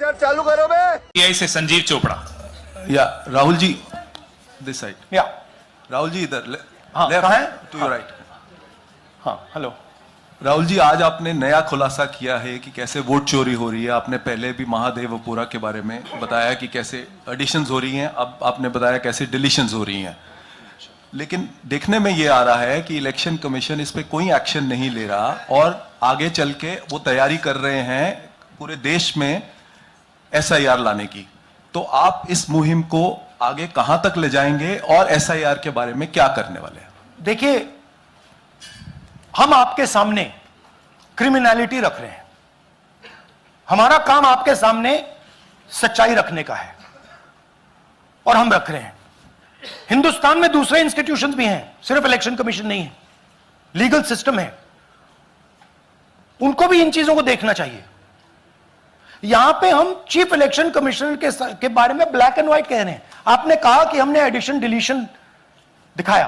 Lecture चालू करो बे। Pi से संजीव चोपड़ा। या राहुल जी दिस साइड। या राहुल जी इधर हाँ, कहाँ है? To your right. हाँ हेलो। राहुल जी, आज आपने नया खुलासा किया है कि कैसे वोट चोरी हो रही है। आपने पहले भी महादेवपुरा के बारे में बताया कि कैसे एडिशंस हो रही हैं, अब आपने बताया कैसे डिलीशंस हो रही हैं। लेकिन देखने में ये आ रहा है कि इलेक्शन कमीशन इस पे कोई एक्शन नहीं ले रहा और आगे चल के वो तैयारी कर रहे हैं पूरे देश में एसआईआर लाने की। तो आप इस मुहिम को आगे कहां तक ले जाएंगे और एसआईआर के बारे में क्या करने वाले हैं? देखिए, हम आपके सामने क्रिमिनलिटी रख रहे हैं। हमारा काम आपके सामने सच्चाई रखने का है और हम रख रहे हैं। हिंदुस्तान में दूसरे इंस्टीट्यूशंस भी हैं, सिर्फ इलेक्शन कमीशन नहीं है, लीगल सिस्टम है, उनको भी इन चीजों को देखना चाहिए। यहां पे हम चीफ इलेक्शन कमिश्नर के बारे में ब्लैक एंड व्हाइट कह रहे हैं। आपने कहा कि हमने एडिशन डिलीशन दिखाया,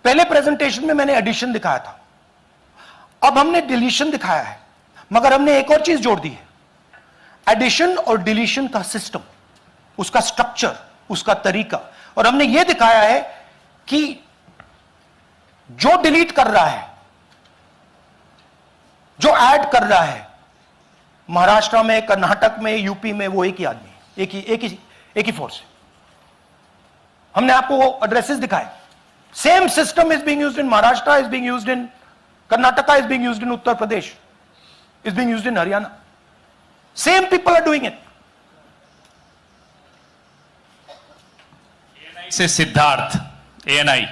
पहले प्रेजेंटेशन में मैंने एडिशन दिखाया था, अब हमने डिलीशन दिखाया है, मगर हमने एक और चीज जोड़ दी है। एडिशन और डिलीशन का सिस्टम, उसका स्ट्रक्चर, उसका तरीका, और हमने यह दिखाया है कि जो डिलीट कर रहा है, जो ऐड कर रहा है, महाराष्ट्र में, कर्नाटक में, यूपी में, वो एक ही आदमी है, एक ही फोर्स है। हमने आपको वो एड्रेसेस दिखाए। Same system is being used in Maharashtra, is being used in Karnataka, is being used in Uttar Pradesh, is being used in Haryana. Same people are doing it. Say Siddharth ANI.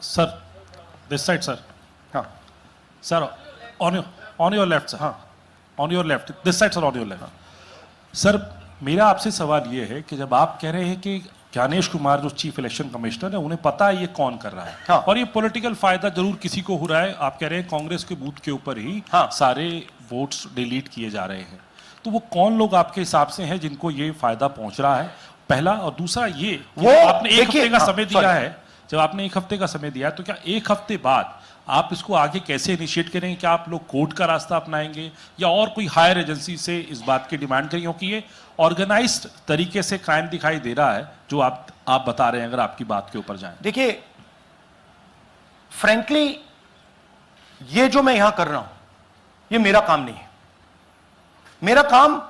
Sir this side sir. हाँ sir on your left sir. हाँ on your left this side sir, on your left. Sir मेरा आपसे सवाल ये है कि जब आप कह रहे हैं कि ज्ञानेश कुमार जो चीफ इलेक्शन कमिश्नर है, उन्हें पता है ये कौन कर रहा है, हाँ। और ये पॉलिटिकल फायदा जरूर किसी को हो रहा है। आप कह रहे हैं कांग्रेस के बूथ के ऊपर ही हाँ। सारे वोट्स डिलीट किए जा रहे हैं, तो वो कौन लोग आपके हिसाब से हैं जिनको ये फायदा पहुंच रहा है, पहला। और दूसरा ये कि वो आपने एक हफ्ते का हाँ, समय दिया है, जब आपने एक हफ्ते का समय दिया है, तो क्या एक हफ्ते बाद आप इसको आगे कैसे इनिशिएट करेंगे? क्या आप लोग कोर्ट का रास्ता अपनाएंगे या और कोई हायर एजेंसी से इस बात की डिमांड करेंगे? क्योंकि ये ऑर्गेनाइज्ड तरीके से क्राइम दिखाई दे रहा है जो आप बता रहे हैं, अगर आपकी बात के ऊपर जाएं। देखिए, फ्रैंकली ये जो मैं यहां कर रहा हूं, ये मेरा काम नहीं है। मेरा काम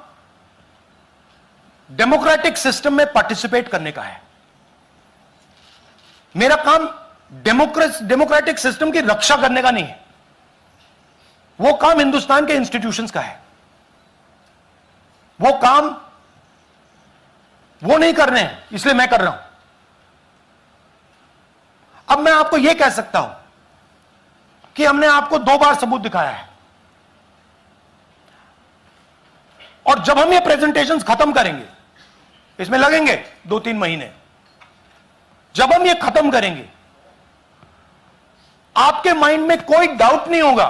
डेमोक्रेटिक सिस्टम में पार्टिसिपेट करने का है। मेरा काम डेमोक्रेटिक सिस्टम की रक्षा करने का नहीं है। वो काम हिंदुस्तान के इंस्टीट्यूशंस का है। वो काम वो नहीं कर रहे हैं, इसलिए मैं कर रहा हूं। अब मैं आपको यह कह सकता हूं कि हमने आपको 2 बार सबूत दिखाया है, और जब हम ये प्रेजेंटेशंस खत्म करेंगे, इसमें लगेंगे 2-3 महीने, जब हम ये खत्म करेंगे, आपके माइंड में कोई डाउट नहीं होगा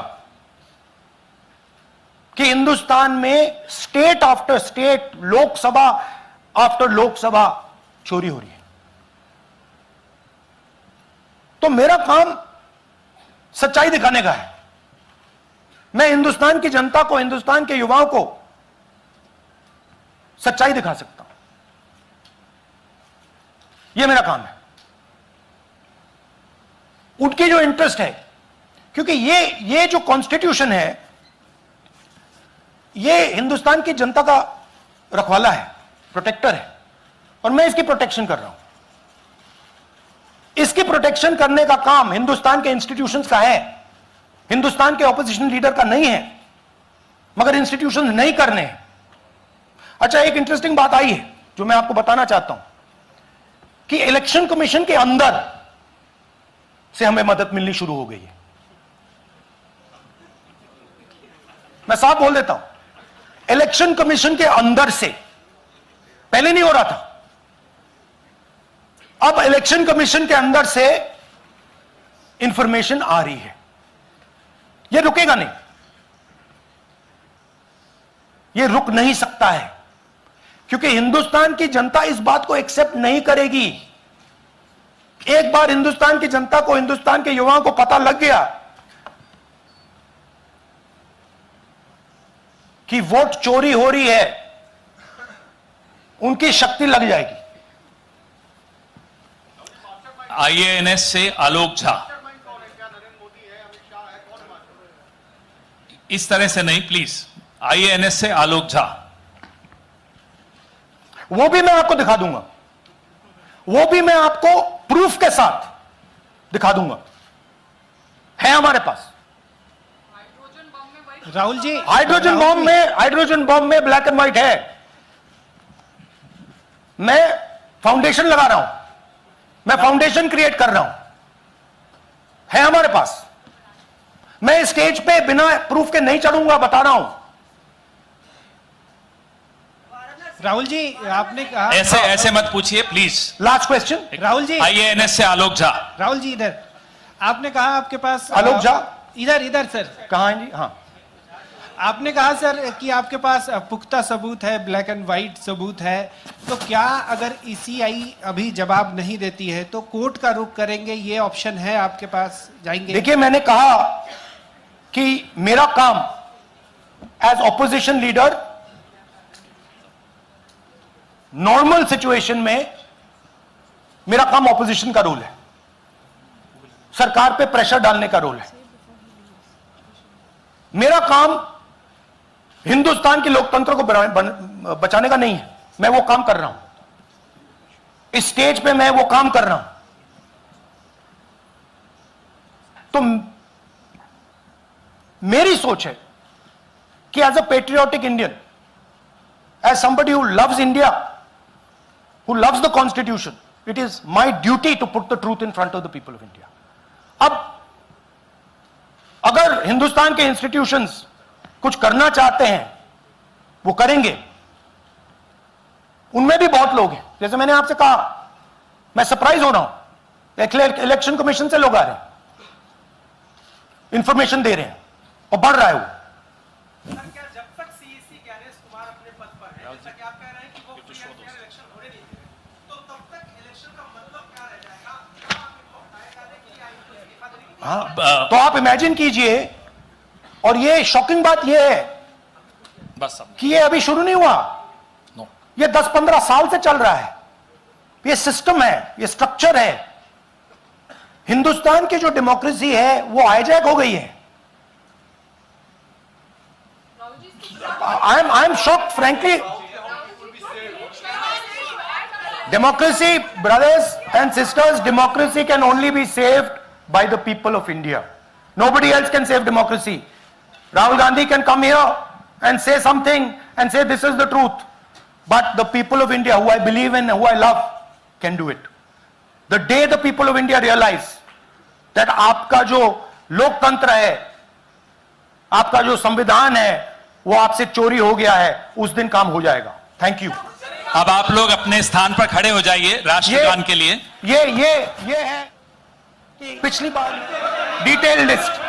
कि हिंदुस्तान में state after state, Lok Sabha after Lok Sabha चोरी हो रही है। तो मेरा काम सच्चाई दिखाने का है। मैं हिंदुस्तान की जनता को, हिंदुस्तान के युवाओं को सच्चाई दिखा सकता हूं। यह मेरा काम है। उनकी जो इंटरेस्ट है, क्योंकि ये जो कॉन्स्टिट्यूशन है, ये हिंदुस्तान की जनता का रखवाला है, प्रोटेक्टर है, और मैं इसकी प्रोटेक्शन कर रहा हूं। इसकी प्रोटेक्शन करने का काम हिंदुस्तान के इंस्टीट्यूशंस का है, हिंदुस्तान के ऑपोजिशन लीडर का नहीं है, मगर इंस्टीट्यूशंस नहीं करने हैं। अच्छा, एक इंटरेस्टिंग बात आई है जो मैं आपको बताना चाहता हूं कि इलेक्शन कमीशन के अंदर से हमें मदद मिलनी शुरू हो गई है। मैं साफ बोल देता हूं, इलेक्शन कमीशन के अंदर से, पहले नहीं हो रहा था, अब इलेक्शन कमीशन के अंदर से इंफॉर्मेशन आ रही है। यह रुकेगा नहीं, यह रुक नहीं सकता है, क्योंकि हिंदुस्तान की जनता इस बात को एक्सेप्ट नहीं करेगी। एक बार हिंदुस्तान की जनता को, हिंदुस्तान के युवाओं को पता लग गया कि वोट चोरी हो रही है, उनकी शक्ति लग जाएगी। आईएएनएस से आलोक झा, इस तरह से नहीं प्लीज। आईएएनएस से आलोक झा। वो भी मैं आपको दिखा दूंगा, वो भी मैं आपको प्रूफ के साथ दिखा दूंगा, है हमारे पास। राहुल जी, हाइड्रोजन बॉम्ब में ब्लैक एंड व्हाइट है। मैं फाउंडेशन लगा रहा हूं, मैं फाउंडेशन क्रिएट कर रहा हूं, है हमारे पास। मैं स्टेज पे बिना प्रूफ के नहीं चढ़ूंगा, बता रहा हूं। राहुल जी, आपने कहा ऐसे ऐसे मत पूछिए please. Last question. Rahul ji, IANS से आलोक झा। राहुल जी इधर, आपने कहा आपके पास आलोक झा इधर सर, कहां है जी? हाँ, आपने कहा सर कि आपके पास पुख्ता सबूत है, ब्लैक एंड व्हाइट सबूत है, तो क्या अगर ईसीआई अभी जवाब नहीं देती है तो कोर्ट का रुख करेंगे, ये ऑप्शन है आपके पास, जाएंगे? देखिए, मैंने कहा कि मेरा काम as opposition leader normal situation में मेरा काम ऑपोजिशन का रोल है, सरकार पे प्रेशर डालने का रोल है। मेरा काम हिंदुस्तान के लोकतंत्र को बचाने का नहीं है। मैं वो काम कर रहा हूं, इस स्टेज पे मैं वो काम कर रहा हूं। तो मेरी सोच है कि as a patriotic Indian, as somebody who loves India, who loves the constitution, it is my duty to put the truth in front of the people of India. अब अगर हिंदुस्तान के इंस्टीट्यूशंस कुछ करना चाहते हैं, वो करेंगे। उनमें भी बहुत लोग हैं, जैसे मैंने आपसे कहा, मैं सरप्राइज हो रहा हूं, इलेक्शन कमीशन से लोग आ रहे हैं, इंफॉर्मेशन दे रहे हैं और बढ़ रहा है वो। जब तक सीईसी ज्ञानेश कुमार अपने पद पर है, जैसा कि आप कह रहे हैं कि वो फ्री एंड फेयर इलेक्शन होने नहीं देंगे, तो तब तक इलेक्शन का मतलब क्या रह जाएगा? क्या आप इनको हटाए जाने के लिए आएंगे, इस्तीफा देने के लिए? हाँ, तो आप इमेजिन कीजिए, और ये शॉकिंग बात ये है बस अब कि ये अभी शुरू नहीं हुआ, नो। ये 10-15 साल से चल रहा है। ये सिस्टम है, ये स्ट्रक्चर है। हिंदुस्तान की जो डेमोक्रेसी है वो हाईजैक हो गई है। I am shocked frankly. Democracy, brothers and sisters, democracy can only be saved by the people of India. Nobody else can save democracy. Rahul Gandhi can come here and say something and say this is the truth. But the people of India, who I believe in, who I love, can do it. The day the people of India realize that आपका जो लोकतंत्र है, आपका जो संविधान है, वो आपसे चोरी हो गया है, उस दिन काम हो जाएगा। Thank you. अब आप लोग अपने स्थान पर खड़े हो जाइए राष्ट्रगान के लिए। ये है कि पिछली बार डिटेल लिस्ट